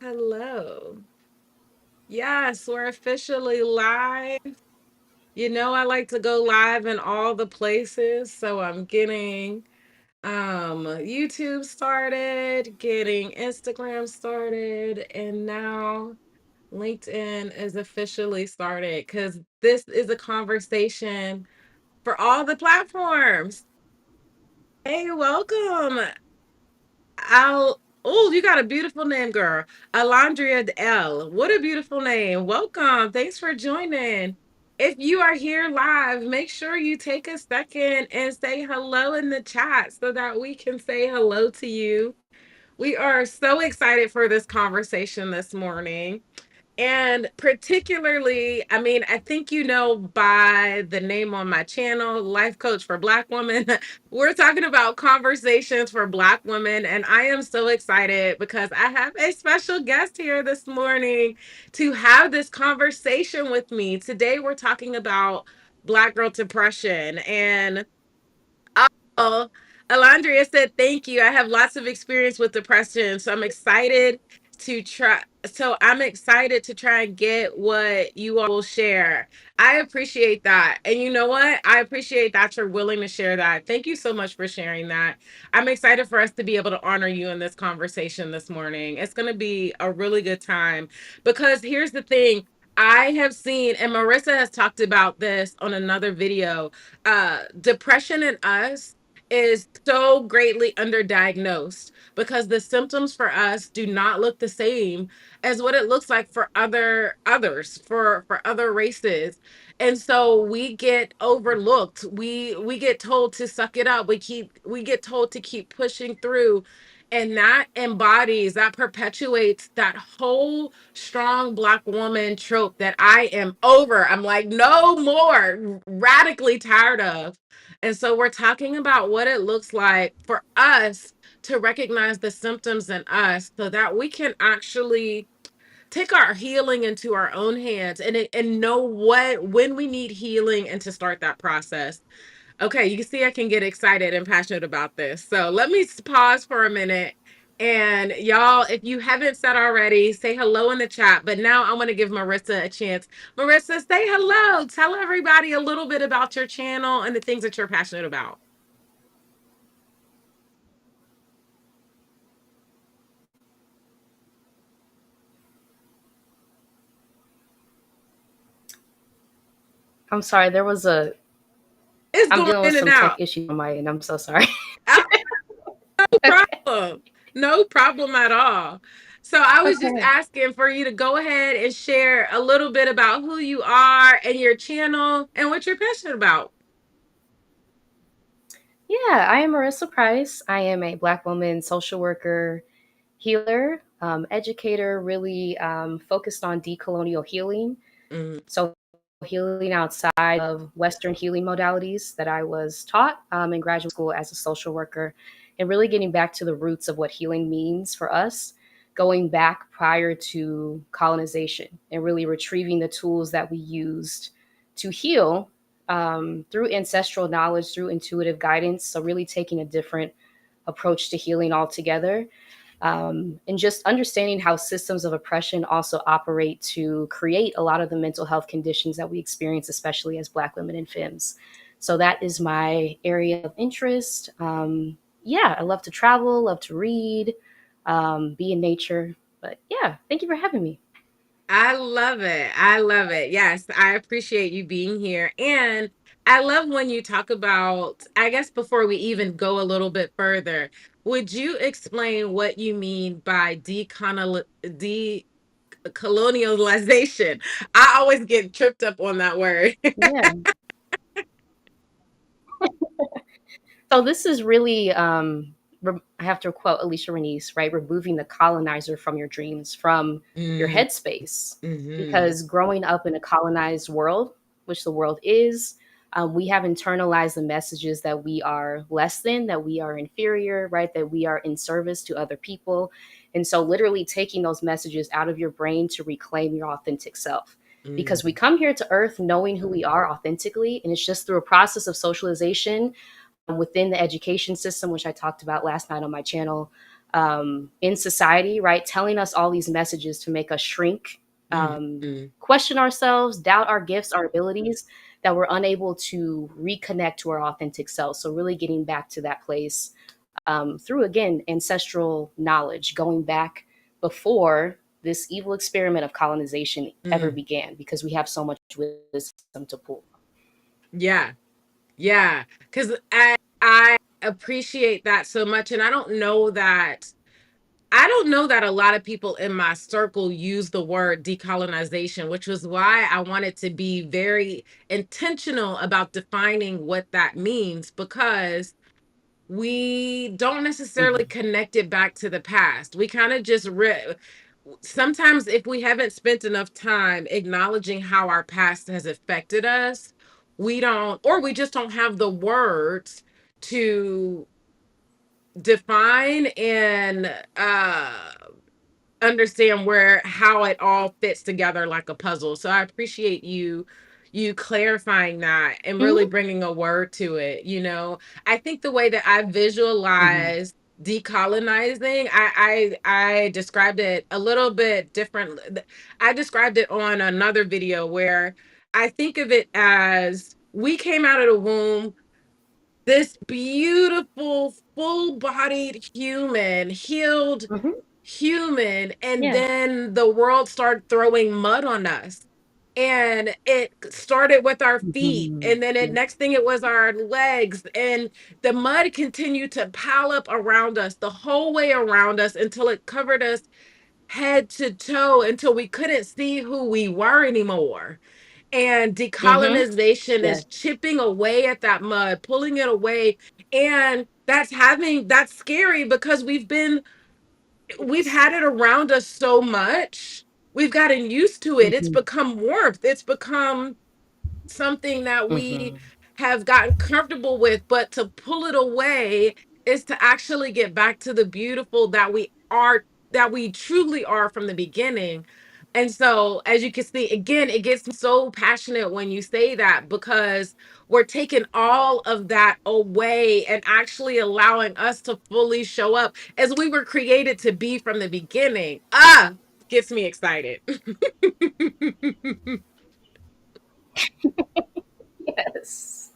Hello. Yes, we're officially live. You know, I like to go live in all the places, so I'm getting YouTube started, getting Instagram started, and now LinkedIn is officially started because this is a conversation for all the platforms. Hey, welcome. Oh, you got a beautiful name, girl. Alondria L. What a beautiful name. Welcome. Thanks for joining. If you are here live, make sure you take a second and say hello in the chat so that we can say hello to you. We are so excited for this conversation this morning. And particularly, I mean, I think you know by the name on my channel, Life Coach for Black Women, we're talking about conversations for Black women. And I am so excited because I have a special guest here this morning to have this conversation with me. Today, we're talking about Black girl depression. And oh, Alondria said, thank you. I have lots of experience with depression. So I'm excited to try. So I'm excited to try and get what you all will share. I appreciate that. And you know what? I appreciate that you're willing to share that. Thank you so much for sharing that. I'm excited for us to be able to honor you in this conversation this morning. It's going to be a really good time because here's the thing. I have seen, and Marissa has talked about this on another video, depression in us is so greatly underdiagnosed because the symptoms for us do not look the same as what it looks like for others for other races. And so we get overlooked. We get told to suck it up. We get told to keep pushing through, and that embodies, that perpetuates that whole strong Black woman trope that I am over. I'm like, no more, radically tired of. And so we're talking about what it looks like for us to recognize the symptoms in us so that we can actually take our healing into our own hands and know when we need healing and to start that process. Okay, you can see I can get excited and passionate about this. So let me pause for a minute. And y'all, if you haven't said already, say hello in the chat. But now I want to give Marissa a chance. Marissa, say hello. Tell everybody a little bit about your channel and the things that you're passionate about. I'm sorry, It's I'm going dealing with in and some tech out. issues on my end. I'm so sorry. Oh, no Okay. problem. No problem at all. So I was just Okay. asking for you to go ahead and share a little bit about who you are and your channel and what you're passionate about. Yeah, I am Marissa Price. I am a Black woman social worker, healer, educator, really focused on decolonial healing. Mhm. So, healing outside of Western healing modalities that I was taught in graduate school as a social worker, and really getting back to the roots of what healing means for us, going back prior to colonization and really retrieving the tools that we used to heal through ancestral knowledge, through intuitive guidance. So, really taking a different approach to healing altogether, and just understanding how systems of oppression also operate to create a lot of the mental health conditions that we experience, especially as Black women and femmes. So that is my area of interest. Yeah, I love to travel, love to read, be in nature. But yeah, thank you for having me. I love it. I love it. Yes, I appreciate you being here. And I love when you talk about, I guess before we even go a little bit further, would you explain what you mean by decolonialization? I always get tripped up on that word. Yeah. So this is really, I have to quote Alicia Renese, right? Removing the colonizer from your dreams, from your Mm, headspace. mhm, Because growing up in a colonized world, which the world is, we have internalized the messages that we are less than, that we are inferior, right? That we are in service to other people. And so, literally taking those messages out of your brain to reclaim your authentic self. Because we mm, come here to earth knowing who we are authentically, and it's just through a process of socialization within the education system, which I talked about last night on my channel, in society, right? Telling us all these messages to make us shrink, Mm-hmm. question ourselves, doubt our gifts, our abilities, that we're unable to reconnect to our authentic self. So, really getting back to that place through, again, ancestral knowledge, going back before this evil experiment of colonization ever Mm-hmm. began, because we have so much wisdom to pull. Yeah. Yeah. Because I appreciate that so much. And I don't know that a lot of people in my circle use the word decolonization, which was why I wanted to be very intentional about defining what that means, because we don't necessarily Mm-hmm. connect it back to the past. We kind of just sometimes, if we haven't spent enough time acknowledging how our past has affected us, we don't, or we just don't have the words to define and understand where how it all fits together like a puzzle. So I appreciate you clarifying that and really Mm-hmm. bringing a word to it. I think the way that I Mm-hmm. visualize decolonizing, I described it a little bit different. I described it on another video where I think of it as we came out of the womb this beautiful, full bodied human, healed Mm-hmm. human, and Yeah. then the world started throwing mud on us. And it started with our feet, Mm-hmm. and then Yeah. next thing it was our legs, and the mud continued to pile up around us the whole way around us until it covered us head to toe until we couldn't see who we were anymore. And Mm-hmm. decolonization Yeah. is chipping away at that mud, pulling it away. And that's scary because we've had it around us so much. We've gotten used to it. It's Mm-hmm. become warmth. It's become something that we Mm-hmm. have gotten comfortable with, but to pull it away is to actually get back to the beautiful that we truly are from the beginning. And so, as you can see, again, it gets me so passionate when you say that, because we're taking all of that away and actually allowing us to fully show up as we were created to be from the beginning. Gets me excited. Yes.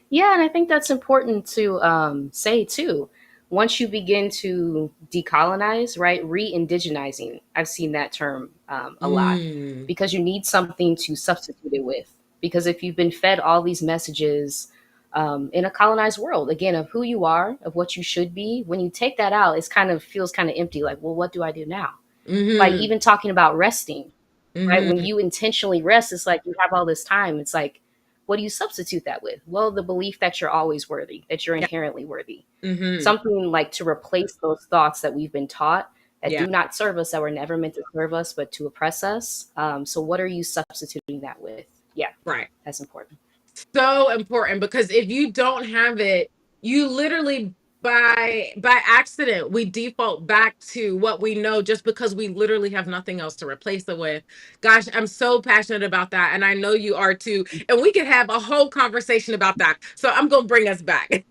Yeah, and I think that's important to say too. Once you begin to decolonize, right, re-indigenizing, I've seen that term a lot, Mm. because you need something to substitute it with. Because if you've been fed all these messages in a colonized world, again, of who you are, of what you should be, when you take that out, it's kind of feels kind of empty. Like, well, what do I do now? Like Mhm. even talking about resting, right? When Mhm. you intentionally rest, it's like you have all this time. It's like, what do you substitute that with? Well, the belief that you're always worthy, that you're Yeah. inherently worthy. Mhm. Something like to replace those thoughts that we've been taught that Yeah. do not serve us, that were never meant to serve us, but to oppress us. So, what are you substituting that with? Yeah, Right. that's important. So important, because if you don't have it, you literally, by accident, we default back to what we know just because we literally have nothing else to replace it with. Gosh, I'm so passionate about that, and I know you are too. And we could have a whole conversation about that. So I'm going to bring us back.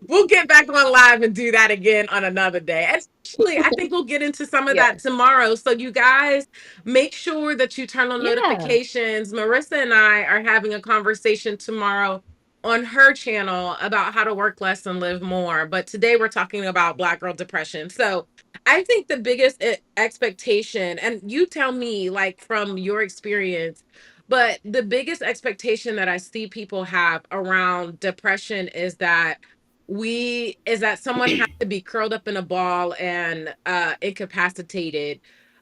We'll get back on live and do that again on another day. Actually, I think we'll get into some of Yeah. that tomorrow. So you guys make sure that you turn on Yeah. notifications. Marissa and I are having a conversation tomorrow on her channel about how to work less and live more. But today we're talking about Black girl depression. So I think the biggest expectation, and you tell me, like, from your experience, but the biggest expectation that I see people have around depression is that someone has to be curled up in a ball and incapacitated.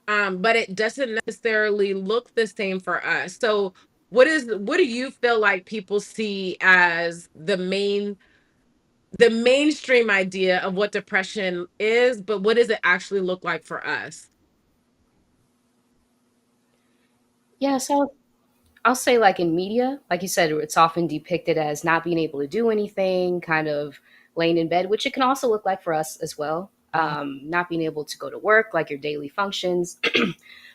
But it doesn't necessarily look the same for us. So what do you feel like people see as the mainstream idea of what depression is, but what does it actually look like for us? Yeah. So, I'll say, like in media, like you said, it's often depicted as not being able to do anything, kind of laying in bed, which it can also look like for us as well. Mhm. Not being able to go to work, like your daily functions.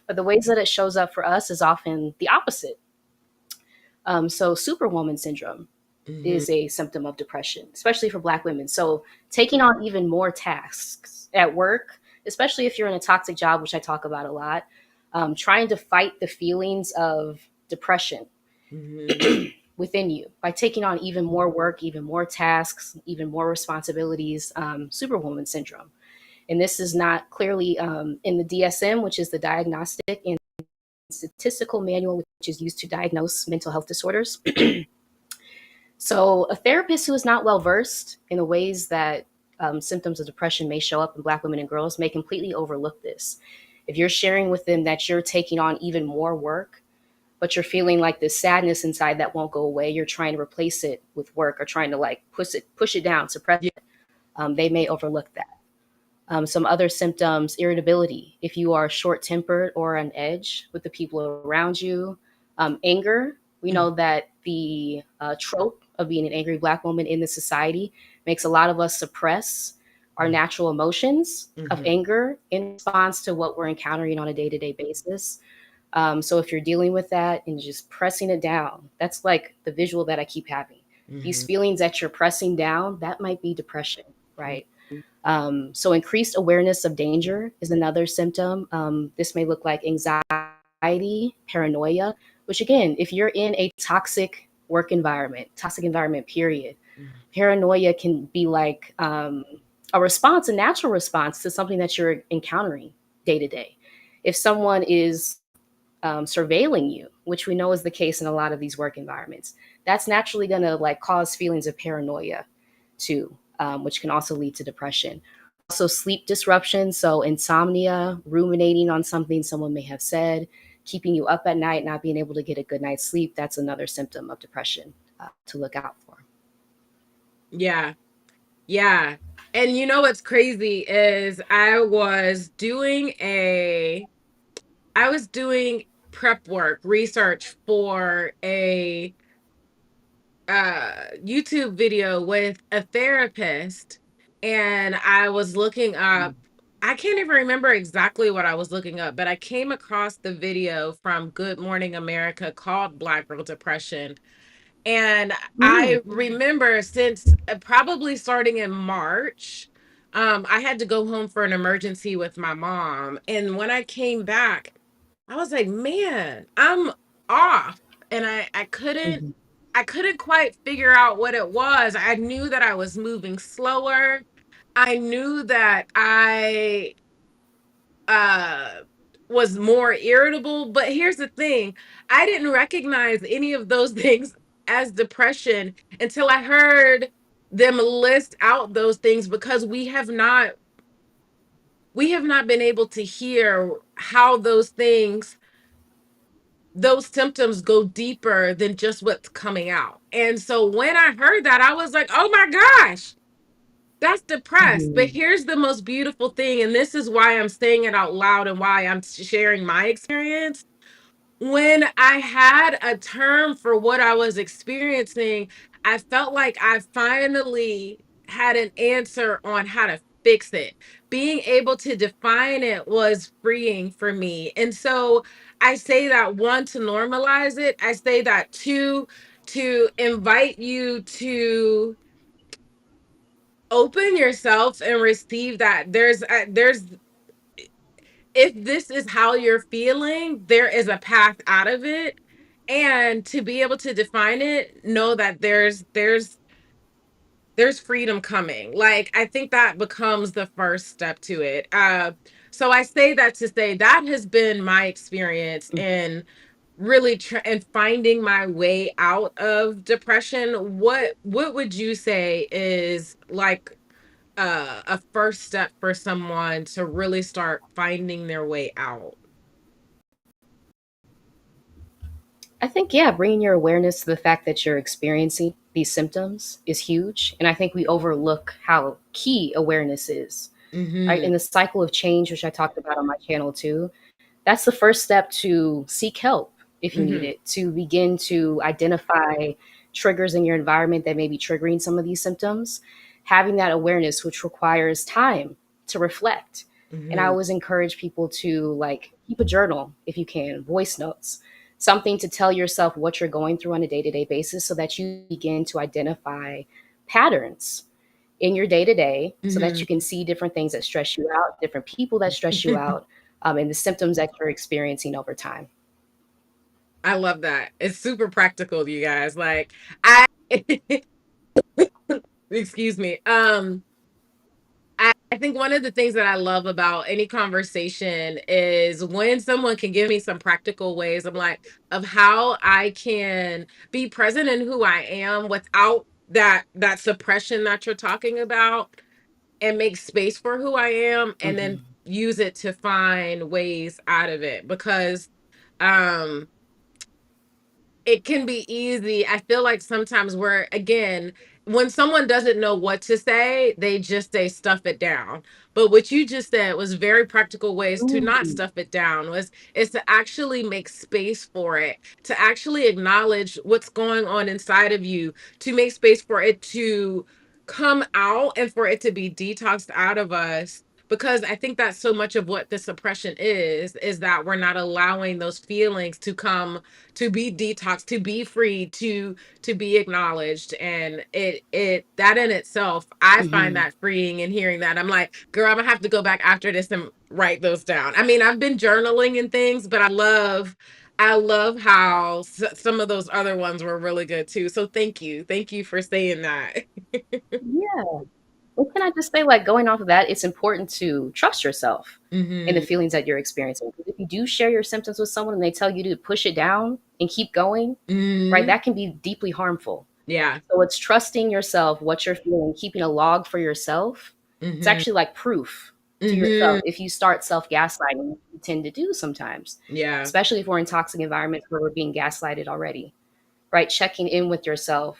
But the ways that it shows up for us is often the opposite. So, superwoman syndrome. Mm-hmm. is a symptom of depression, especially for Black women. So taking on even more tasks at work, especially if you're in a toxic job, which I talk about a lot, trying to fight the feelings of depression Mm-hmm. within you by taking on even more work, even more tasks, even more responsibilities, superwoman syndrome. And this is not clearly in the DSM, which is the Diagnostic and Statistical Manual, which is used to diagnose mental health disorders. So, a therapist who is not well versed in the ways that symptoms of depression may show up in Black women and girls may completely overlook this. If you're sharing with them that you're taking on even more work, but you're feeling like this sadness inside that won't go away, you're trying to replace it with work or trying to like push it down, suppress Yeah. it. They may overlook that. Some other symptoms, irritability. If you are short tempered or on edge with the people around you, anger. We know that the trope of being an angry Black woman in the society makes a lot of us suppress our natural emotions of Mm-hmm. anger in response to what we're encountering on a day to day basis. So if you're dealing with that and just pressing it down, that's like the visual that I keep having. These Mm-hmm. feelings that you're pressing down, that might be depression, right? Mm-hmm. So increased awareness of danger is another symptom. This may look like anxiety, paranoia, which again, if you're in a toxic environment, period, paranoia can be like a response, a natural response to something that you're encountering day to day. If someone is surveilling you, which we know is the case in a lot of these work environments, that's naturally going to like cause feelings of paranoia too, which can also lead to depression. Also, sleep disruption, so insomnia, ruminating on something someone may have said, keeping you up at night, not being able to get a good night's sleep. That's another symptom of depression to look out for. Yeah. Yeah. And you know what's crazy is I was doing prep work, research for a YouTube video with a therapist, and I was looking up, I can't even remember exactly what I was looking up, but I came across the video from Good Morning America called Black Girl Depression. And I Mm. remember since probably starting in March, I had to go home for an emergency with my mom. And when I came back, I was like, man, I'm off. And Mhm. I couldn't quite figure out what it was. I knew that I was moving slower. I knew that I uh was more irritable, but here's the thing, I didn't recognize any of those things as depression until I heard them list out those things, because we have not been able to hear how those symptoms go deeper than just what's coming out. And so when I heard that, I was like, oh my gosh, that's depressed. But Mhm. here's the most beautiful thing, and this is why I'm saying it out loud and why I'm sharing my experience. When I had a term for what I was experiencing, I felt like I finally had an answer on how to fix it. Being able to define it was freeing for me. And so I say that, one, to normalize it. I say that, two, to invite you to open yourself and receive that there's if this is how you're feeling, there is a path out of it. And to be able to define it, know that there's freedom coming. Like, I think that becomes the first step to it. So I say that to say that has been my experience in really and finding my way out of depression. What would you say is like a first step for someone to really start finding their way out? I think, yeah, bringing your awareness to the fact that you're experiencing these symptoms is huge. And I think we overlook how key awareness is, right? Mm-hmm. In the cycle of change, which I talked about on my channel too, that's the first step to seek help if you need Mm-hmm. it, to begin to identify triggers in your environment that may be triggering some of these symptoms. Having that awareness, which requires time to reflect. And I Mm-hmm. always encourage people to like keep a journal if you can, voice notes, something to tell yourself what you're going through on a day-to-day basis so that you begin to identify patterns in your day-to-day so that Mhm. you can see different things that stress you out, different people that stress you out, and the symptoms that you're experiencing over time. I love that. It's super practical, you guys. Like I excuse me. I think one of the things that I love about any conversation is when someone can give me some practical ways of how I can be present in who I am without that suppression that you're talking about, and make space for who I am, and then Mhm. use it to find ways out of it. Because um it can be easy. I feel like sometimes we're, again, when someone doesn't know what to say, they just say stuff it down. But what you just said was very practical ways to not Mm. stuff it down, was is to actually make space for it, to actually acknowledge what's going on inside of you, to make space for it to come out and for it to be detoxed out of us. Because I think that's so much of what the suppression is that we're not allowing those feelings to come, to be detoxed, to be free, to be acknowledged. And it that in itself, I find Mhm. that freeing. And hearing that, I'm like, girl, I'm gonna have to go back after this and write those down. I mean, I've been journaling and things, but I love how some of those other ones were really good too. So thank you for saying that. Yeah. Well, can I just say, like, going off of that, it's important to trust yourself in the Hmm. feelings that you're experiencing. Because if you do share your symptoms with someone and they tell you to push it down and keep going, right, Hmm. that can be deeply harmful. Yeah. So it's trusting yourself, what you're feeling, keeping a log for yourself. It's Hmm. actually like proof to Hmm. yourself if you start self gaslighting, you tend to do sometimes, Yeah. especially if we're in toxic environments where we're being gaslighted already, right? Checking in with yourself,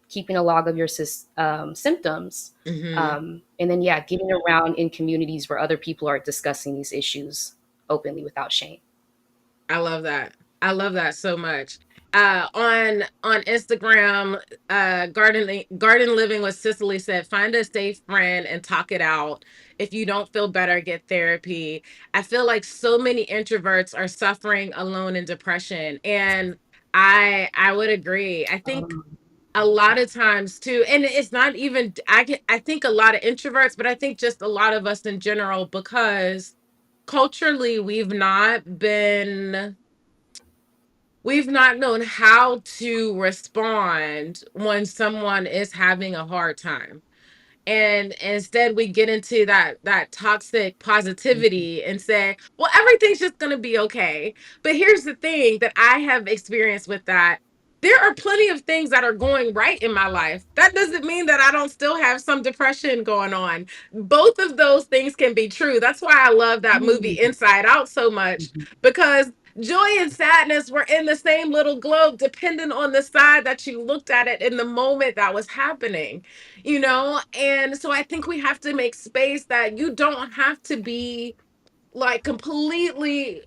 keeping a log of your symptoms, Hmm. and then, yeah, getting around in communities where other people are discussing these issues openly without shame. I love that. I love that so much. On Instagram, garden living with Cicely said, find a safe friend and talk it out. If you don't feel better, get therapy. I feel like so many introverts are suffering alone in depression. And I would agree. I think Um, a lot of times too, and it's not even, I think a lot of introverts, but I think just a lot of us in general, because culturally we've not known how to respond when someone is having a hard time. And instead we get into that toxic mhm, positivity and say, well, everything's just going to be okay. But here's the thing that I have experienced with that: there are plenty of things that are going right in my life. That doesn't mean that I don't still have some depression going on. Both of those things can be true. That's why I love that movie mm, Inside Out so much, mhm, because joy and sadness were in the same little globe, depending on the side that you looked at it in the moment that was happening. And so I think we have to make space that you don't have to be like completely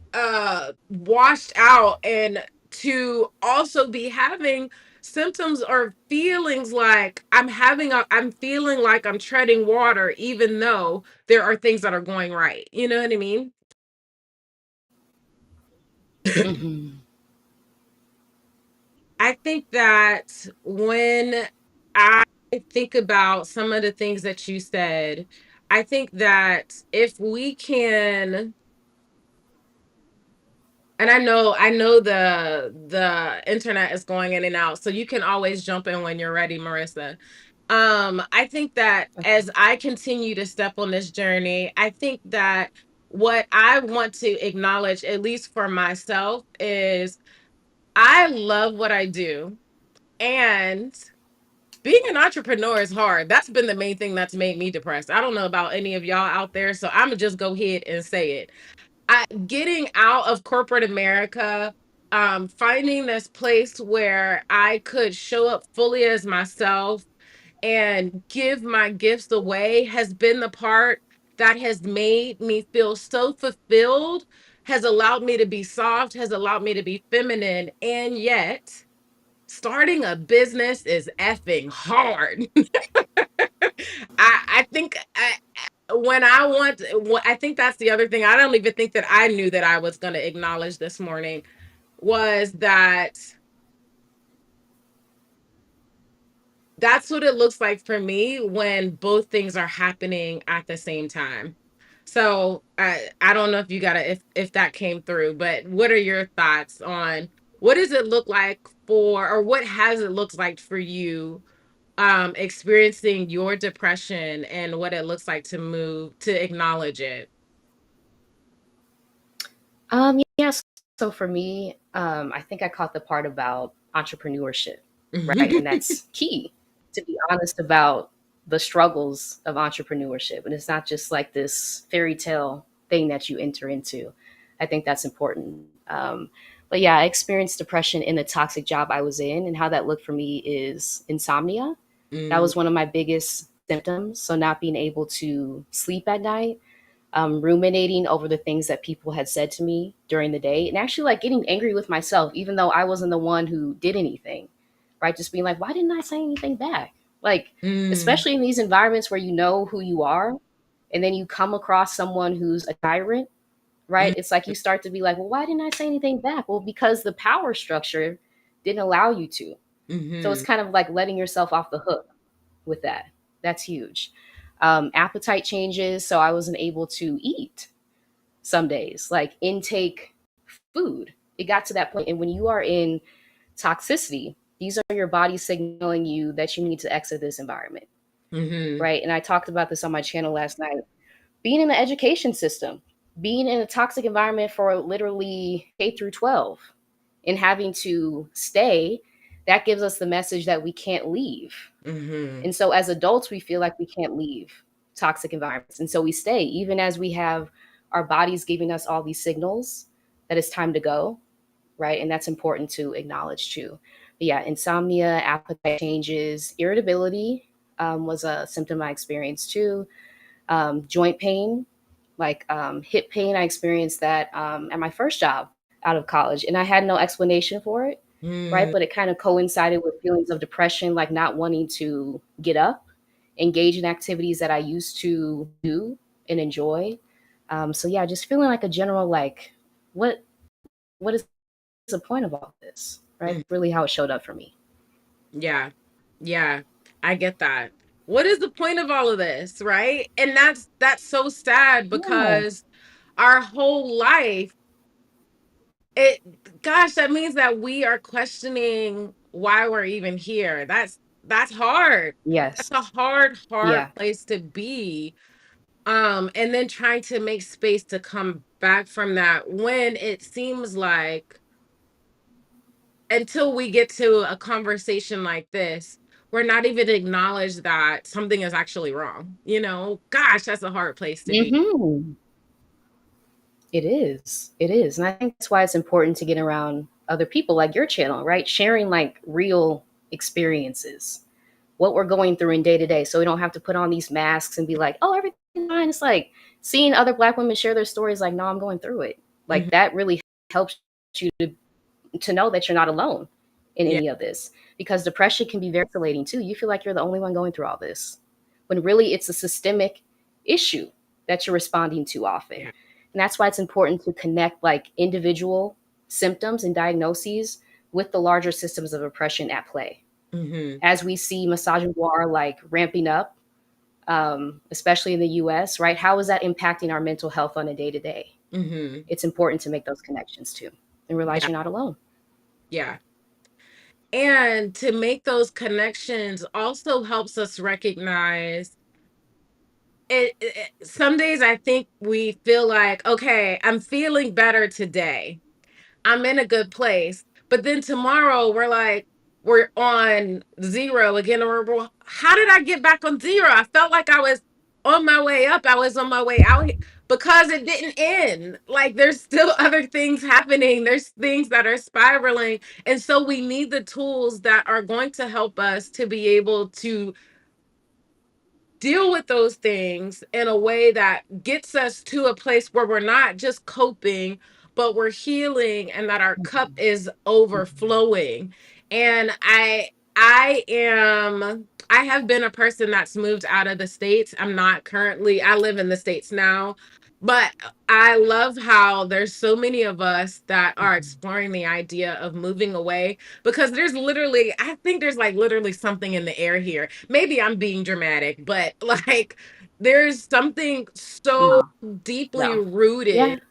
washed out, and to also be having symptoms or feelings like I'm feeling like I'm treading water, even though there are things that are going right. You know what I mean? mhm. I think that when I think about some of the things that you said, I think that if we can, and I know the internet is going in and out, so you can always jump in when you're ready, Marissa. I think that as Okay. I continue to step on this journey, I think that what I want to acknowledge, at least for myself, is I love what I do. And being an entrepreneur is hard. That's been the main thing that's made me depressed. I don't know about any of y'all out there, so I'm gonna just go ahead and say it. Getting out of corporate America, finding this place where I could show up fully as myself and give my gifts away has been the part that has made me feel so fulfilled, has allowed me to be soft, has allowed me to be feminine, and yet starting a business is effing hard. I think when I I think that's the other thing. I don't even think that I knew that I was going to acknowledge this morning. was that that's what it looks like for me when both things are happening at the same time. So I don't know if you got to if that came through, but what are your thoughts on what does it look like for, or what has it looked like for you experiencing your depression and what it looks like to move to acknowledge it? Yes. So for me, I think I caught the part about entrepreneurship, right? And that's key to be honest about the struggles of entrepreneurship. And it's not just like this fairy tale thing that you enter into. I think that's important. But yeah, I experienced depression in the toxic job I was in, and how that looked for me is insomnia. That Mm, was one of my biggest symptoms. So not being able to sleep at night, ruminating over the things that people had said to me during the day, and actually like getting angry with myself, even though I wasn't the one who did anything, right? Just being like, why didn't I say anything back? Like, mm, especially in these environments where you know who you are, and then you come across someone who's a tyrant, right? mm, It's like you start to be like, well, why didn't I say anything back? Well, because the power structure didn't allow you to. So it's mhm, kind of like letting yourself off the hook with that. That's huge. Appetite changes. So I wasn't able to eat some days, like intake food. It got to that point. And when you are in toxicity, these are your body signaling you that you need to exit this environment, mhm, right? And I talked about this on my channel last night. Being in the education system, being in a toxic environment for literally K through 12, and having to stay, that gives us the message that we can't leave. mhm, And so as adults, we feel like we can't leave toxic environments. And so we stay, even as we have our bodies giving us all these signals that it's time to go, right? And that's important to acknowledge too. But yeah, insomnia, appetite changes, irritability was a symptom I experienced too. Joint pain, like hip pain, I experienced that at my first job out of college, and I had no explanation for it, right? mm, But it kind of coincided with feelings of depression, like not wanting to get up, engage in activities that I used to do and enjoy. So yeah, just feeling like a general like, what what is the point of all this, right? mm. Really, how it showed up for me. Yeah. Yeah. I get that. What is the point of all of this, right? And that's so sad Yeah. because our whole life, it gosh, that means that we are questioning why we're even here. That's hard. That's Yes. a hard Yeah. place to be. And then trying to make space to come back from that when it seems like until we get to a conversation like this, we're not even acknowledge that something is actually wrong. Gosh, that's a hard place to be. Hmm. It is. It is. And I think that's why it's important to get around other people like your channel, right? Sharing like real experiences, what we're going through in day to day. So we don't have to put on these masks and be like, oh, everything's fine. It's like seeing other Black women share their stories like, no, I'm going through it. Like Mhm. that really helps you to know that you're not alone in Yeah, any of this, because depression can be very isolating too. You feel like you're the only one going through all this when really it's a systemic issue that you're responding to often. yeah. And that's why it's important to connect like individual symptoms and diagnoses with the larger systems of oppression at play. Hmm. As we see misogynoir like ramping up, especially in the US, right? How is that impacting our mental health on a day to day? Hmm. It's important to make those connections too and realize Yeah, you're not alone. yeah. And to make those connections also helps us recognize some days I think we feel like, okay, I'm feeling better today. I'm in a good place. But then tomorrow we're on zero again. Or how did I get back on zero? I felt like I was on my way up. I was on my way out because it didn't end. Like there's still other things happening. There's things that are spiraling. And so we need the tools that are going to help us to be able to deal with those things in a way that gets us to a place where we're not just coping, but we're healing and that our cup Mhm. is Mhm. overflowing. And I have been a person that's moved out of the States. I'm not currently, I live in the States now, but I love how there's so many of us that are Mhm. exploring the idea of moving away, because there's literally, I think there's like literally something in the air here. Maybe I'm being dramatic, but like there's something so No, deeply no. Yeah, rooted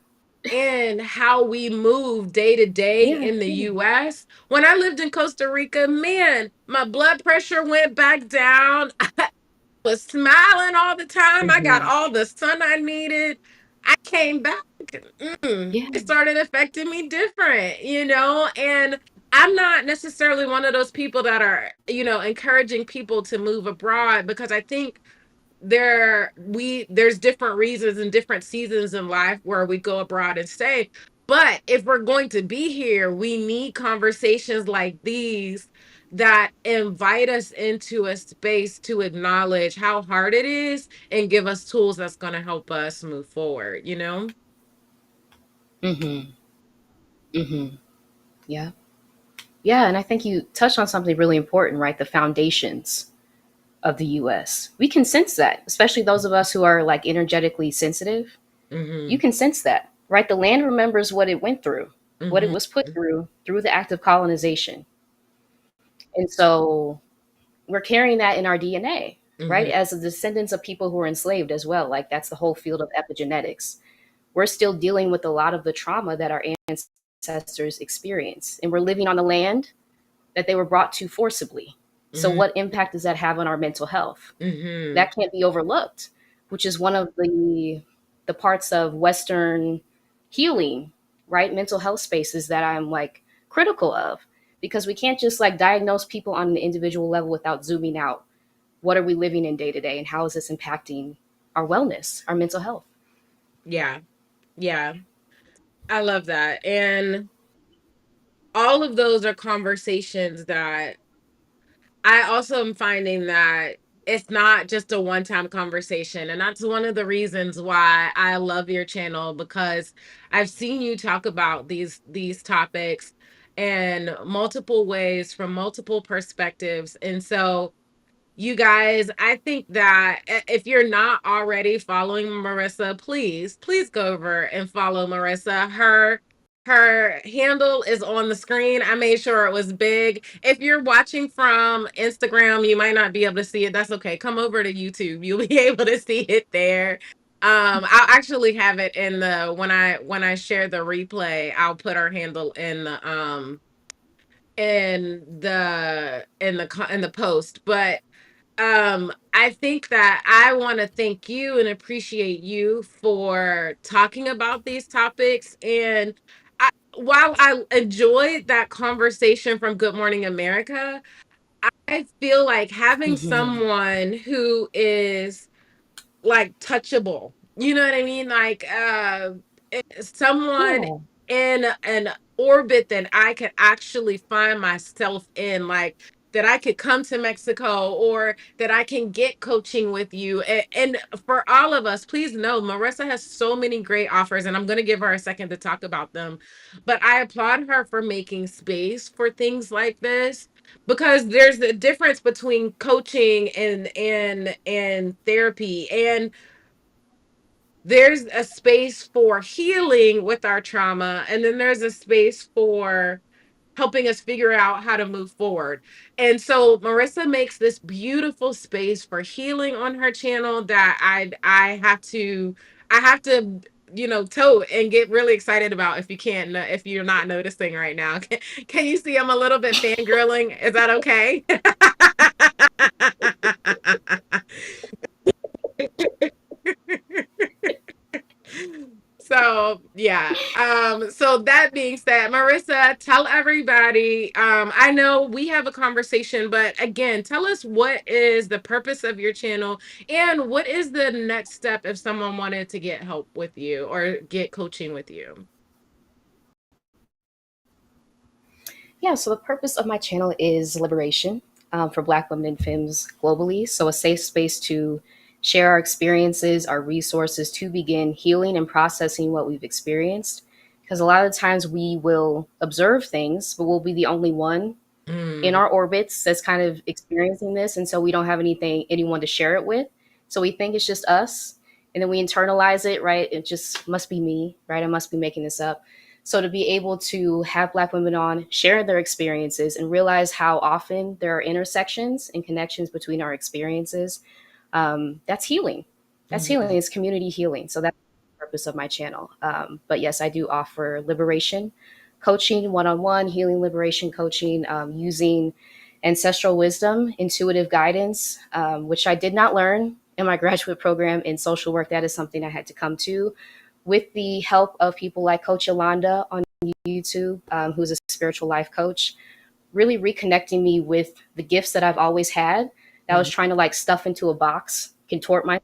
in how we move day to day yeah, in the yeah. US. When I lived in Costa Rica, man, my blood pressure went back down. I was smiling all the time. I got Mhm. all the sun I needed. I came back. Yeah. It started affecting me different, and I'm not necessarily one of those people that are, encouraging people to move abroad, because I think there's different reasons and different seasons in life where we go abroad and stay. But if we're going to be here, we need conversations like these that invite us into a space to acknowledge how hard it is and give us tools that's going to help us move forward. Mhm. Mhm. Yeah. Yeah, and I think you touched on something really important, right? The foundations of the US. We can sense that, especially those of us who are like energetically sensitive. You Mhm. can sense that, right? The land remembers what it went through, what it Mhm. was put through the act of colonization. And so we're carrying that in our DNA, right? Mhm. As the descendants of people who were enslaved as well. Like that's the whole field of epigenetics. We're still dealing with a lot of the trauma that our ancestors experienced. And we're living on the land that they were brought to forcibly. So Mhm. what impact does that have on our mental health? Mhm. That can't be overlooked, which is one of the parts of Western healing, right? Mental health spaces that I'm like critical of, because we can't just like diagnose people on an individual level without zooming out. What are we living in day to day, and how is this impacting our wellness, our mental health? Yeah. Yeah. I love that. And all of those are conversations that I also am finding that it's not just a one-time conversation. And that's one of the reasons why I love your channel, because I've seen you talk about these topics in multiple ways from multiple perspectives. And so you guys, I think that if you're not already following Marissa, please go over and follow Marissa. Her handle is on the screen. I made sure it was big. If you're watching from Instagram, you might not be able to see it. That's okay. Come over to YouTube. You'll be able to see it there. I'll actually have it in the when I share the replay, I'll put her handle in the post. But I think that I want to thank you and appreciate you for talking about these topics. And while I enjoyed that conversation from Good Morning America, I feel like having Mm-hmm. someone who is like touchable. You know what I mean? Like someone Yeah. in an orbit that I could actually find myself in, like that I could come to Mexico, or that I can get coaching with you. And for all of us, please know Marissa has so many great offers, and I'm going to give her a second to talk about them. But I applaud her for making space for things like this, because there's a difference between coaching and therapy, and there's a space for healing with our trauma, and then there's a space for helping us figure out how to move forward. And so Marissa makes this beautiful space for healing on her channel that I have to tote and get really excited about. If you can't if you're not noticing right now, can you see I'm a little bit fangirling? Is that okay? So yeah. So that being said, Marissa, tell everybody. I know we have a conversation, but again, tell us what is the purpose of your channel, and what is the next step if someone wanted to get help with you or get coaching with you. Yeah, so the purpose of my channel is liberation for Black women and femmes globally. So, a safe space to share our experiences, our resources to begin healing and processing what we've experienced. Because a lot of times we will observe things, but we'll be the only one in Mm. our orbits that's kind of experiencing this, and so we don't have anyone to share it with. So we think it's just us, and then we internalize it, right? It just must be me, right? I must be making this up. So to be able to have Black women on, share their experiences, and realize how often there are intersections and connections between our experiences, that's healing. That's healing. Mhm. It's community healing. So that's the purpose of my channel. But yes, I do offer liberation coaching, one-on-one healing liberation coaching, using ancestral wisdom, intuitive guidance, which I did not learn in my graduate program in social work. That is something I had to come to with the help of people like Coach Yolanda on YouTube, who's a spiritual life coach, really reconnecting me with the gifts that I've always had that I was Mhm. trying to like stuff into a box, contort my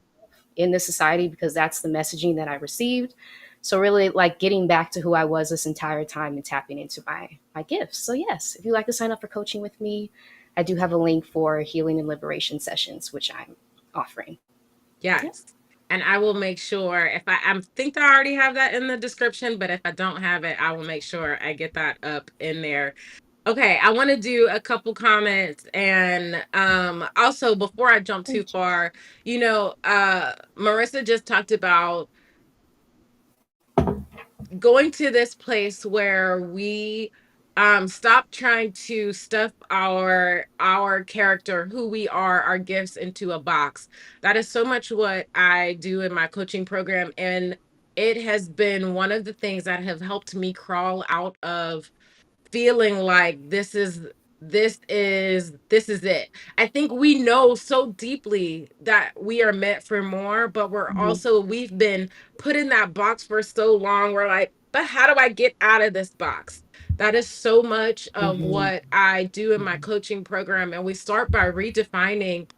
in this society because that's the messaging that I received. So really like getting back to who I was this entire time and tapping into my gifts. So yes, if you'd like to sign up for coaching with me, I do have a link for healing and liberation sessions, which I'm offering. Yep. Yes. And I will make sure if I think I already have that in the description, but if I don't have it, I will make sure I get that up in there. Okay, I want to do a couple comments and also before I jump too far, Marissa just talked about going to this place where we stop trying to stuff our character, who we are, our gifts into a box. That is so much what I do in my coaching program, and it has been one of the things that have helped me crawl out of feeling like this is it. I think we know so deeply that we are meant for more, but Mm-hmm. we've been put in that box for so long. We're like, but how do I get out of this box? That is so much of Mm-hmm. what I do in my coaching program. And we start by redefining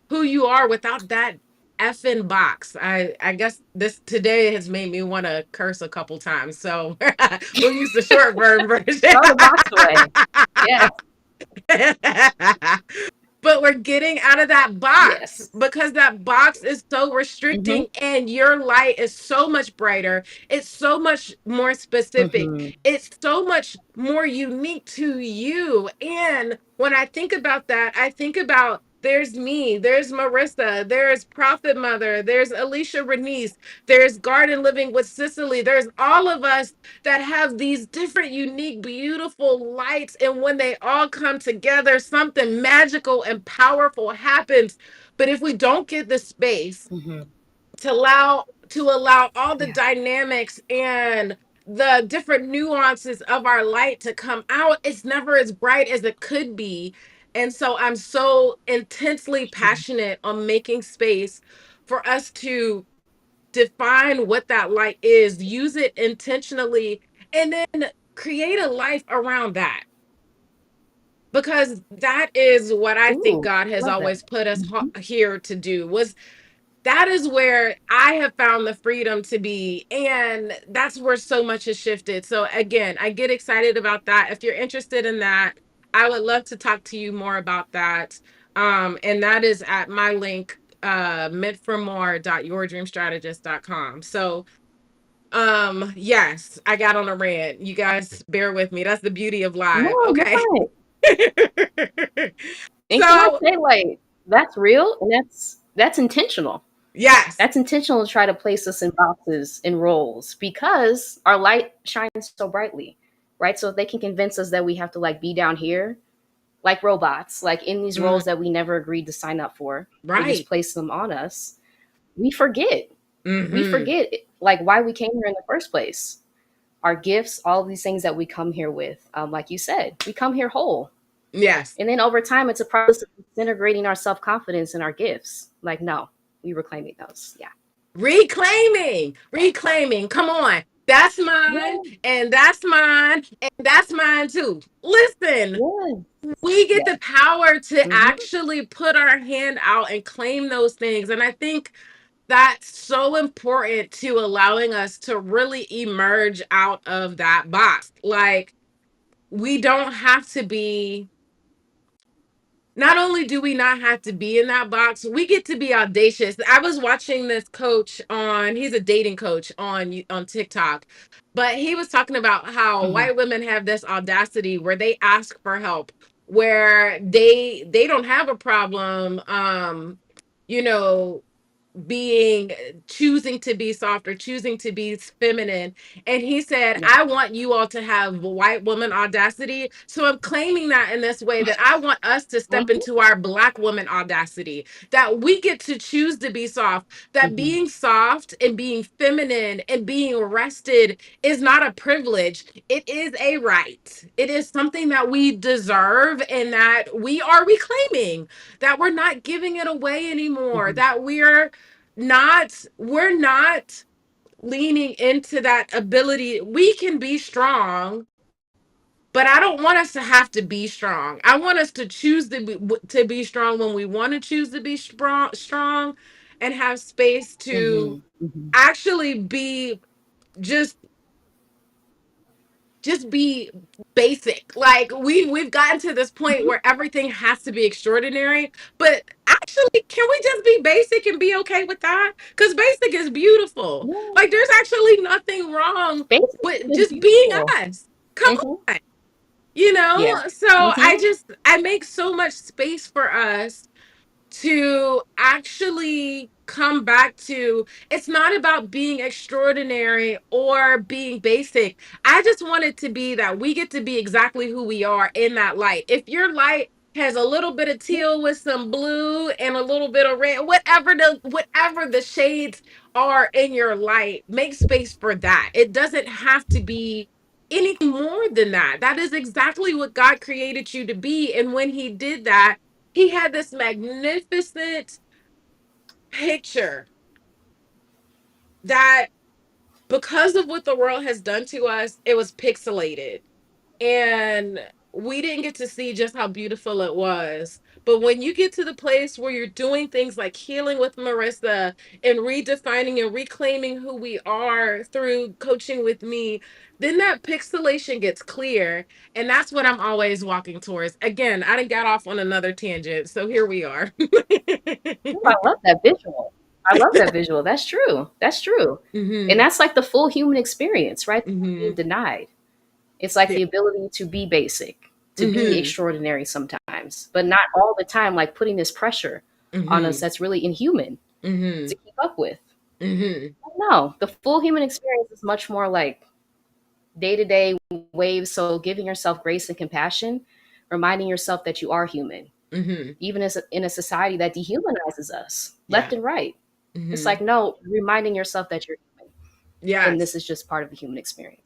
who you are without that effing box. I guess this today has made me want to curse a couple times. So we'll use the short version. Throw the box away. Yes. But we're getting out of that box Yes. because that box is so Mm-hmm. restricting and your light is so much brighter. It's so much more specific. Mm-hmm. It's so much more unique to you. And when I think about that, I think about there's me, there's Marissa, there's Prophet Mother, there's Alicia Renice, there's Garden Living with Cicely, there's all of us that have these different, unique, beautiful lights. And when they all come together, something magical and powerful happens. But if we don't get the space Mm-hmm. to allow all the Yeah. dynamics and the different nuances of our light to come out, it's never as bright as it could be. And so I'm so intensely passionate on making space for us to define what that light is, use it intentionally, and then create a life around that. Because that is what I think Ooh, God has love that. always put us Mm-hmm. here to do. Was that is where I have found the freedom to be. And that's where so much has shifted. So again, I get excited about that. If you're interested in that, I would love to talk to you more about that. And that is at my link, meantformore.yourdreamstrategist.com. So yes, I got on a rant. You guys bear with me. That's the beauty of No, live. you're Okay. fine. And can I So say, like, that's real and that's intentional. yes. That's intentional to try to place us in boxes and roles because our light shines so brightly, right? So if they can convince us that we have to like be down here, like robots, like in these Mm, roles that we never agreed to sign up for, they just right. place them on us. We forget. We Mm-hmm. forget like why we came here in the first place. Our gifts, all of these things that we come here with. Like you said, we come here whole. Yes. And then over time, it's a process of disintegrating our self confidence and our gifts. Like, no, we reclaiming those. Yeah. Reclaiming. Come on. That's mine, Yeah. and that's mine, and that's mine too. Listen, Yes. we get Yes. the power to Mm-hmm. actually put our hand out and claim those things. And I think that's so important to allowing us to really emerge out of that box. Like, we don't have to be, not only do we not have to be in that box, we get to be audacious. I was watching this coach he's a dating coach on TikTok, but he was talking about how Mm-hmm. white women have this audacity where they ask for help where they don't have a problem, you know, being choosing to be soft or choosing to be feminine. And he said, Yeah. I want you all to have white woman audacity. So I'm claiming that in this way, that I want us to step Mhm. into our black woman audacity, that we get to choose to be soft, that Mhm. being soft and being feminine and being rested is not a privilege. It is a right. It is something that we deserve and that we are reclaiming, that we're not giving it away anymore, Mhm. that we're not leaning into that ability. We can be strong, but I don't want us to have to be strong. I want us to choose to be strong when we want to choose to be strong, and have space to Mhm. Mhm. actually be just be basic. Like we've gotten to this point Mhm. where everything has to be extraordinary, but actually, can we just be basic and be okay with that? Because basic is beautiful. Yeah. Like there's actually nothing wrong Basic with is just being beautiful. us. Come Mhm. on, you Yeah. know? So Mhm. I make so much space for us to actually come back to, it's not about being extraordinary or being basic. I just want it to be that we get to be exactly who we are in that light. If your light has a little bit of Yeah. teal with some blue and a little bit of red, whatever the shades are in your light, make space for that. It doesn't have to be anything more than that. That is exactly what God created you to be. And when he did that, he had this magnificent picture that, because of what the world has done to us, it was pixelated. And we didn't get to see just how beautiful it was. But when you get to the place where you're doing things like healing with Marissa and redefining and reclaiming who we are through coaching with me, then that pixelation gets clear. And that's what I'm always walking towards. Again, I done got off on another tangent. So here we are. Ooh, I love that visual. I love that visual. That's true. That's true. And Hmm. that's like the full human experience, right? Being Hmm. denied. It's like Yeah. the ability to be basic, to be Hmm. extraordinary sometimes, but not all the time, like putting this pressure on us Hmm. that's really inhuman Hmm. to keep up with. Hmm. No, the full human experience is much more like day to day waves. So giving yourself grace and compassion, reminding yourself that you are human, Hmm. even as in a society that dehumanizes us left Yeah. and right. It's Hmm. like, no, reminding yourself that you're human. And Yes. this is just part of the human experience.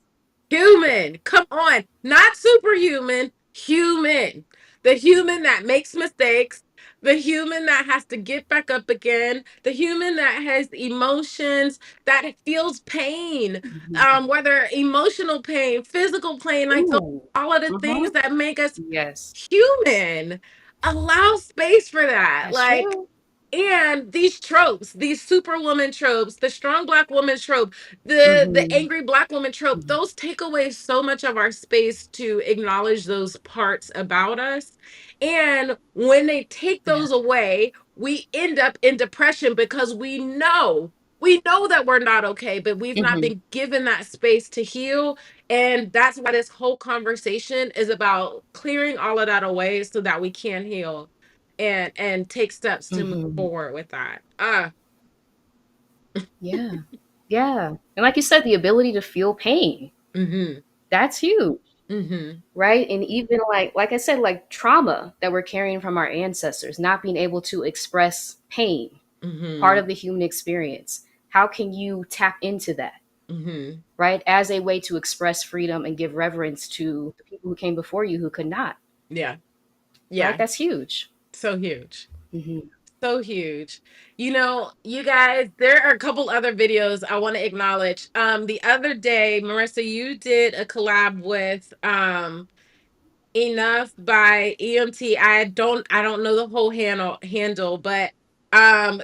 Yeah. Human. Come on. Not superhuman, human. The human that makes mistakes, the human that has to get back up again, the human that has emotions, that feels pain, Mhm. whether emotional pain, physical pain, like those, Ooh. all of the Mm-hmm. things that make us Yes. human. Allow space for that. That's Like, true. and these tropes, these superwoman tropes, the strong black woman trope, the Mm-hmm. angry black woman trope, Mm-hmm. those take away so much of our space to acknowledge those parts about us. And when they take Yeah. those away, we end up in depression because we know that we're not okay, but we've not Mm-hmm. been given that space to heal. And that's why this whole conversation is about clearing all of that away so that we can heal and take steps to move Mm-hmm. forward with that. Yeah. Yeah. And like you said, the ability to feel pain, Mhm. that's huge, Mhm. right? And even like I said, like trauma that we're carrying from our ancestors, not being able to express pain, part Mhm. of the human experience. How can you tap into that, Mhm. right? As a way to express freedom and give reverence to the people who came before you who could not, Yeah. right? Yeah. That's huge. So huge. Hmm. So huge. You know, you guys, there are a couple other videos I want to acknowledge. The other day, Marissa, you did a collab with Enough by EMT. I don't know the whole handle, but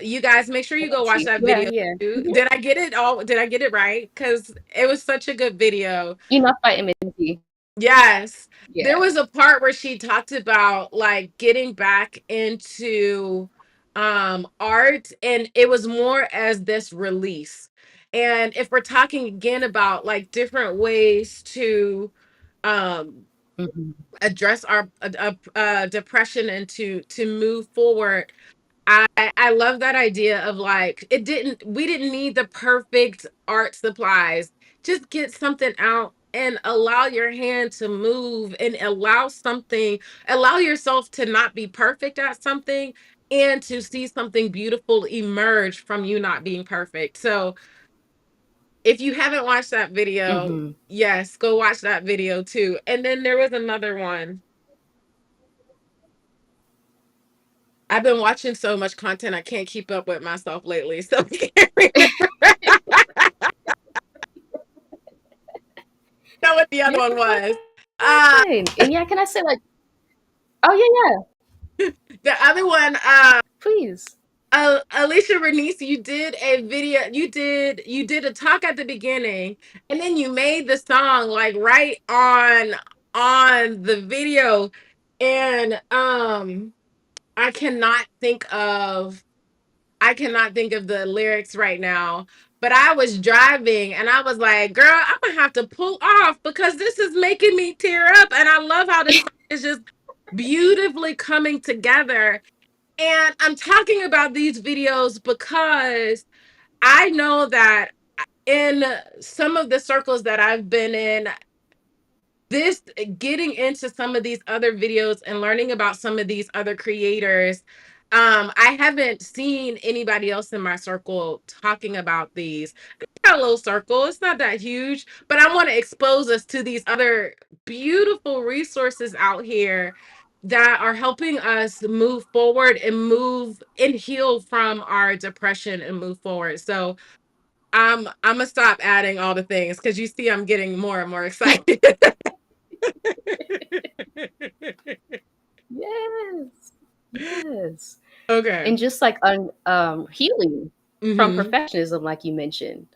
you guys make sure you go watch that Yeah, video yeah. too. Mhm. Did I get it right? Because it was such a good video. Enough by MNT. Yes. There Yeah. was a part where she talked about like getting back into art, and it was more as this release. And if we're talking again about like different ways to um Mhm. address our depression and to move forward. I love that idea of like we didn't need the perfect art supplies. Just get something out and allow your hand to move and allow yourself to not be perfect at something and to see something beautiful emerge from you not being perfect. So if you haven't watched that video, Mhm. yes, go watch that video too. And then there was another one. I've been watching so much content, I can't keep up with myself lately. So I can't remember what the other You're one was. Uh fine. And yeah, can I say like, oh yeah, yeah, the other one, please. Alicia Renice, you did a video, you did a talk at the beginning, and then you made the song like right on the video. And I cannot think of I cannot think of the lyrics right now, but I was driving and I was like, girl, I'm gonna have to pull off because this is making me tear up. And I love how this song is just beautifully coming together. And I'm talking about these videos because I know that in some of the circles that I've been in, this getting into some of these other videos and learning about some of these other creators, I haven't seen anybody else in my circle talking about these. It's got a little circle, it's not that huge, but I want to expose us to these other beautiful resources out here that are helping us move forward and move and heal from our depression and move forward. So I'm gonna stop adding all the things because you see I'm getting more and more excited. Yes, yes. Okay. And just like healing from Mhm. perfectionism, like you mentioned,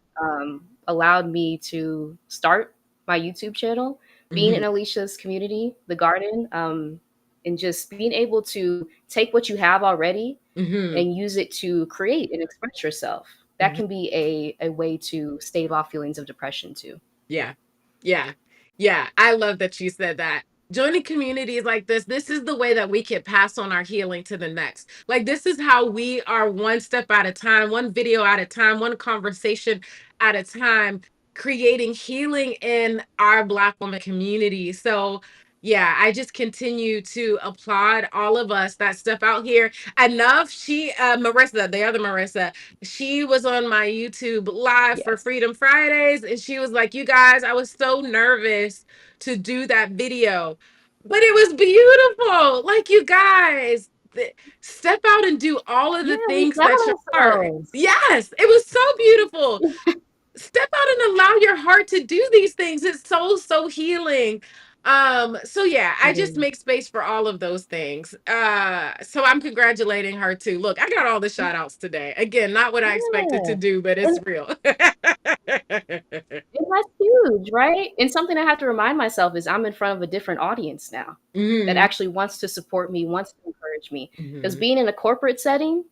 allowed me to start my YouTube channel, being in Mhm. Alicia's community, the garden, and just being able to take what you have already Mhm. and use it to create and express yourself. That Mhm. can be a way to stave off feelings of depression too. Yeah. Yeah. Yeah. I love that you said that. Joining communities like this is the way that we can pass on our healing to the next. Like, this is how we are one step at a time, one video at a time, one conversation at a time, creating healing in our Black woman community. So, yeah, I just continue to applaud all of us that step out here. Enough. Marissa, the other Marissa, she was on my YouTube live for Yes. Freedom Fridays, and she was like, you guys, I was so nervous to do that video, but it was beautiful. Like, you guys, step out and do all of Yeah, the we things found that your heart. ourselves. Yes, it was so beautiful. Step out and allow your heart to do these things. It's so healing. So yeah, I It just is. make space for all of those things. So I'm congratulating her too. Look, I got all the shout outs today. Again, not what I expected to Yeah. do, but it's And real. And that's huge, right? And something I have to remind myself is I'm in front of a different audience now that Mhm. actually wants to support me, wants to encourage me. Because Mhm. being in a corporate setting,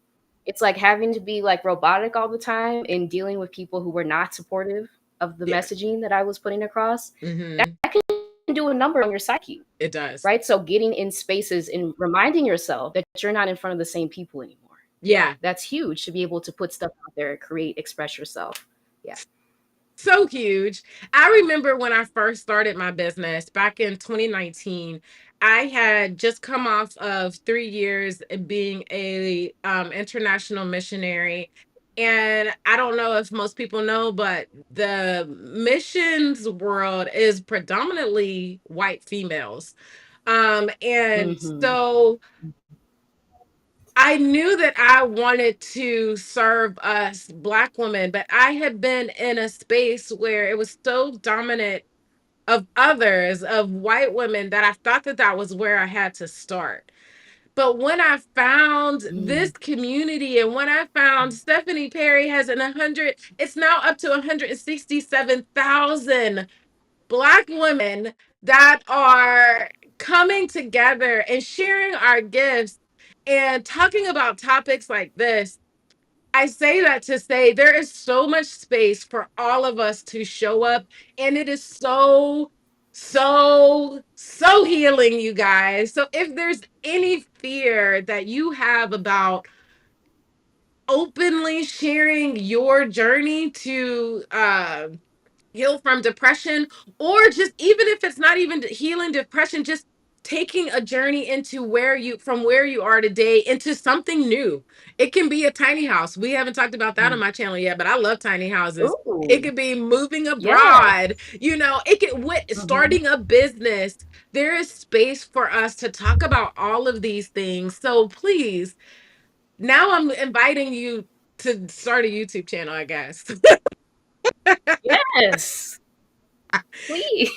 it's like having to be like robotic all the time and dealing with people who were not supportive of the Yeah. messaging that I was putting across. That Mhm. can do a number on your psyche, It does. right? So getting in spaces and reminding yourself that you're not in front of the same people anymore. Yeah, Yeah. that's huge to be able to put stuff out there, create, express yourself. Yeah. So huge. I remember when I first started my business back in 2019, I had just come off of 3 years of being a international missionary. And I don't know if most people know, but the missions world is predominantly white females. And Hmm. so I knew that I wanted to serve us Black women, but I had been in a space where it was so dominant of others, of white women, that I thought that that was where I had to start. But when I found this Mm. community and when I found Stephanie Perry has it's now up to 167,000 Black women that are coming together and sharing our gifts and talking about topics like this. I say that to say there is so much space for all of us to show up, and it is so so healing, you guys. So if there's any fear that you have about openly sharing your journey to heal from depression, or just even if it's not even healing depression, just taking a journey into where you are today into something new. It can be a tiny house. We haven't talked about that on Mm. my channel yet, but I love tiny houses. It Ooh, could be moving yes. abroad, it could Hmm. starting a business. There is space for us to talk about all of these things. So please, now I'm inviting you to start a YouTube channel, I guess. Yes, please.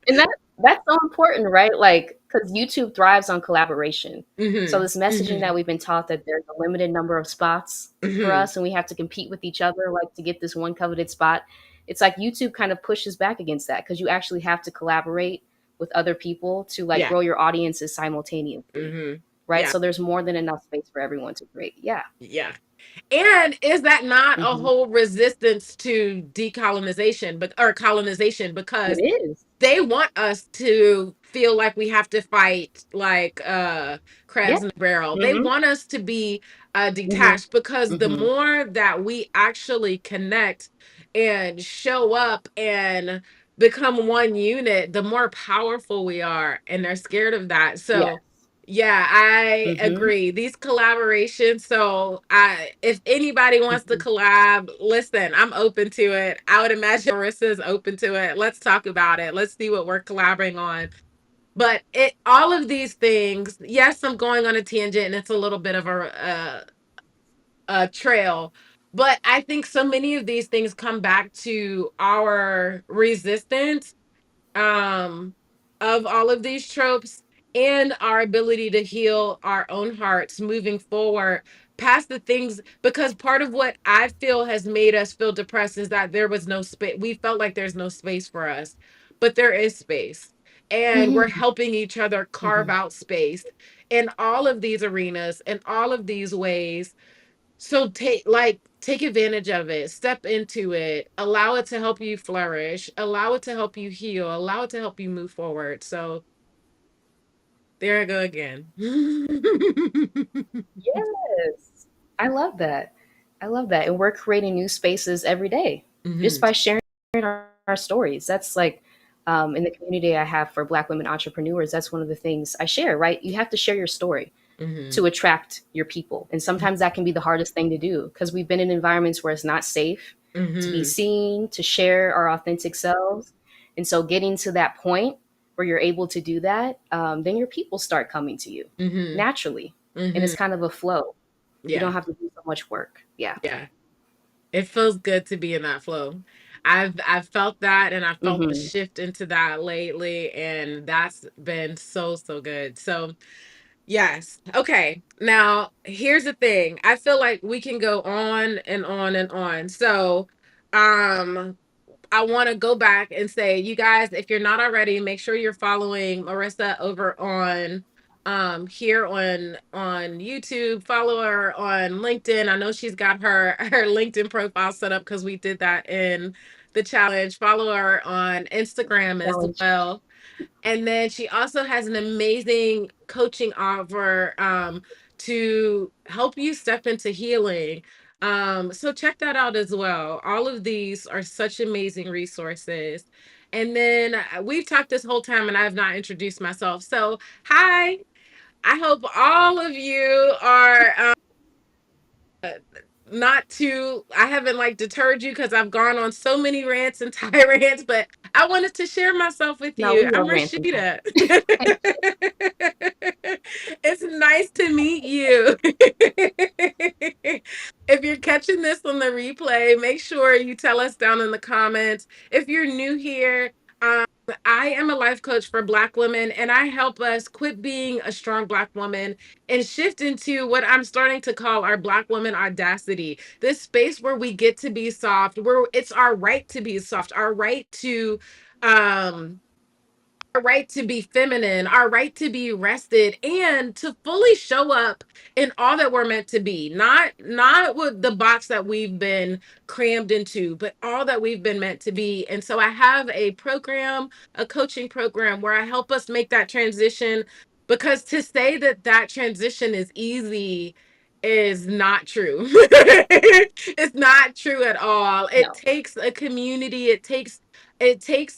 And that's so important, right? Like, because YouTube thrives on collaboration. So Mhm. this messaging that Mhm. we've been taught that there's a limited number of spots for Mhm. us and we have to compete with each other, like to get this one coveted spot. It's like YouTube kind of pushes back against that because you actually have to collaborate with other people to like Yeah. grow your audiences simultaneously, Mhm. right? Yeah. So there's more than enough space for everyone to create. Yeah. Yeah. And is that not a Hmm. whole resistance to decolonization, but or colonization, It because is. they want us to feel like we have to fight like Yeah. crabs in a barrel. They Hmm. want us to be Hmm. detached, because the Hmm. more that we actually connect and show up and become one unit, the more powerful we are, and they're scared of that. So Yes. yeah, I Hmm. agree. These collaborations. So I if anybody wants to Hmm. collab, listen, I'm open to it. I would imagine Marissa's open to it. Let's talk about it. Let's see what we're collaborating on. But it all of these things, yes, I'm going on a tangent and it's a little bit of a trail. But I think so many of these things come back to our resistance um of all of these tropes, and our ability to heal our own hearts moving forward past the things, because part of what I feel has made us feel depressed is that there was no space. We felt like there's no space for us, but there is space, and we're Hmm. helping each other carve Hmm. out space in all of these arenas, in all of these ways. So take advantage of it, step into it, allow it to help you flourish, allow it to help you heal, allow it to help you move forward. So there I go again. Yes. I love that. I love that. And we're creating new spaces every day just Hmm. by sharing our stories. That's like in the community I have for Black women entrepreneurs, that's one of the things I share, right? You have to share your story Hmm. to attract your people. And sometimes that can be the hardest thing to do because we've been in environments where it's not safe to be Hmm. seen, to share our authentic selves. And so getting to that point where you're able to do that, then your people start coming to you Hmm. naturally. And it's Hmm. kind of a flow. You Yeah. don't have to do so much work. Yeah. Yeah. It feels good to be in that flow. I've felt that, and I felt the Hmm. shift into that lately, and that's been so good. So yes. Okay. Now, here's the thing. I feel like we can go on and on and on. So, um, I want to go back and say, you guys, if you're not already, make sure you're following Marissa over on here on YouTube. Follow her on LinkedIn. I know she's got her LinkedIn profile set up because we did that in the challenge. Follow her on Instagram as Challenge. well. And then she also has an amazing coaching offer to help you step into healing. So check that out as well. All of these are such amazing resources. And then we've talked this whole time and I have not introduced myself. So, hi. I hope all of you are not to I haven't like deterred you because I've gone on so many rants and tirades, but I wanted to share myself with No, you. we I'm love ransom time. Rashida. It's nice to meet you. If you're catching this on the replay, make sure you tell us down in the comments. If you're new here, I am a life coach for Black women, and I help us quit being a strong Black woman and shift into what I'm starting to call our Black woman audacity. This space where we get to be soft, where it's our right to be soft, um, our right to be feminine, our right to be rested, and to fully show up in all that we're meant to be. Not with the box that we've been crammed into, but all that we've been meant to be. And so I have a program, a coaching program where I help us make that transition, because to say that that transition is easy is not true. It's not true at all. It No. takes a community, it takes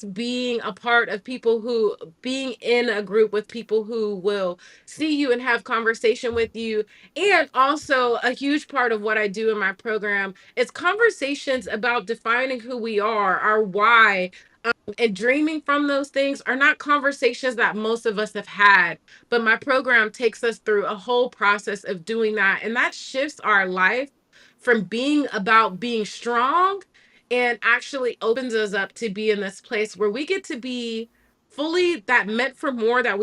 being a part of people who, being in a group with people who will see you and have conversation with you. And also a huge part of what I do in my program is conversations about defining who we are, our why, and dreaming from those things are not conversations that most of us have had. But my program takes us through a whole process of doing that. And that shifts our life from being about being strong, and actually opens us up to be in this place where we get to be fully that meant for more, that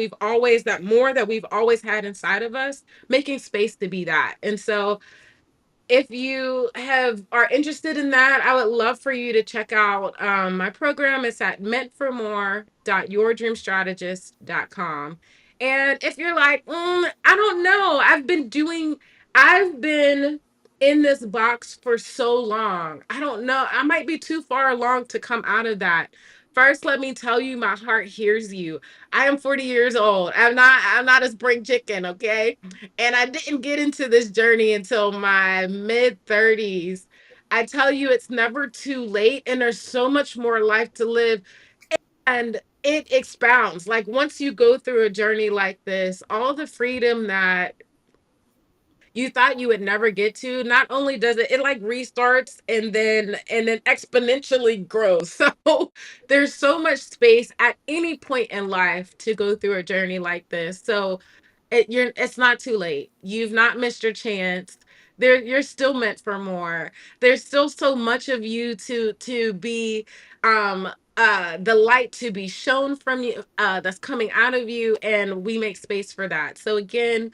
more that we've always had inside of us, making space to be that. And so if you are interested in that, I would love for you to check out my program. It's at meantformore.yourdreamstrategist.com. And if you're like, I don't know, I've been in this box for so long. I don't know. I might be too far along to come out of that. First, let me tell you, my heart hears you. I am 40 years old. I'm not a spring chicken, okay? And I didn't get into this journey until my mid 30s. I tell you, it's never too late, and there's so much more life to live. And it expounds. Like, once you go through a journey like this, all the freedom that you thought you would never get to, not only does it like restarts, and then exponentially grows. So there's so much space at any point in life to go through a journey like this. So it's not too late. You've not missed your chance. You're still meant for more. There's still so much of you to be, the light to be shown from you, that's coming out of you, and we make space for that. So again,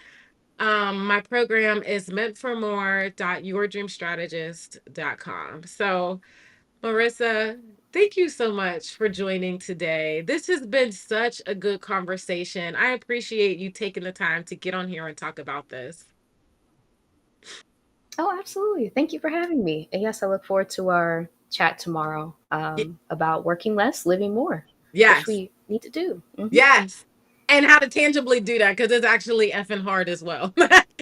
my program is meantformore.yourdreamstrategist.com. So, Marissa, thank you so much for joining today. This has been such a good conversation. I appreciate you taking the time to get on here and talk about this. Oh, absolutely. Thank you for having me. And yes, I look forward to our chat tomorrow Y- about working less, living more, which Yes, we need to do. yes. And how to tangibly do that, because it's actually effing hard as well.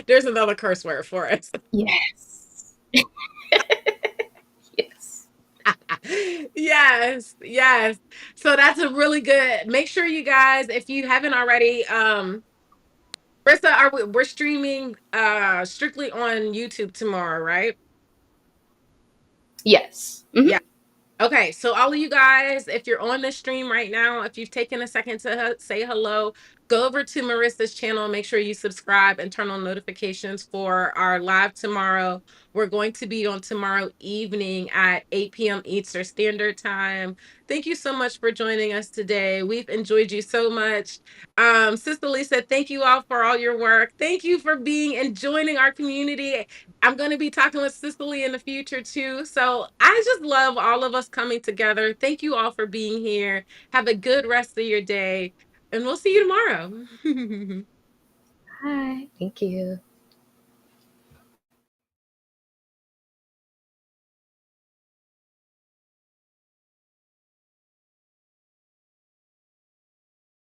There's another curse word for us. Yes. Yes. Yes, yes. So that's a really good. Make sure you guys, if you haven't already, Brissa, we're streaming strictly on YouTube tomorrow, right? Yes. Yeah. Okay, so all of you guys, if you're on the stream right now, if you've taken a second to say hello, go over to Marissa's channel. Make sure you subscribe and turn on notifications for our live tomorrow. We're going to be on tomorrow evening at 8 p.m. Eastern Standard Time. Thank you so much for joining us today. We've enjoyed you so much. Sister Lisa, thank you all for all your work. Thank you for being and joining our community. I'm going to be talking with Cicely in the future too. So I just love all of us coming together. Thank you all for being here. Have a good rest of your day, and we'll see you tomorrow. Hi. Thank you.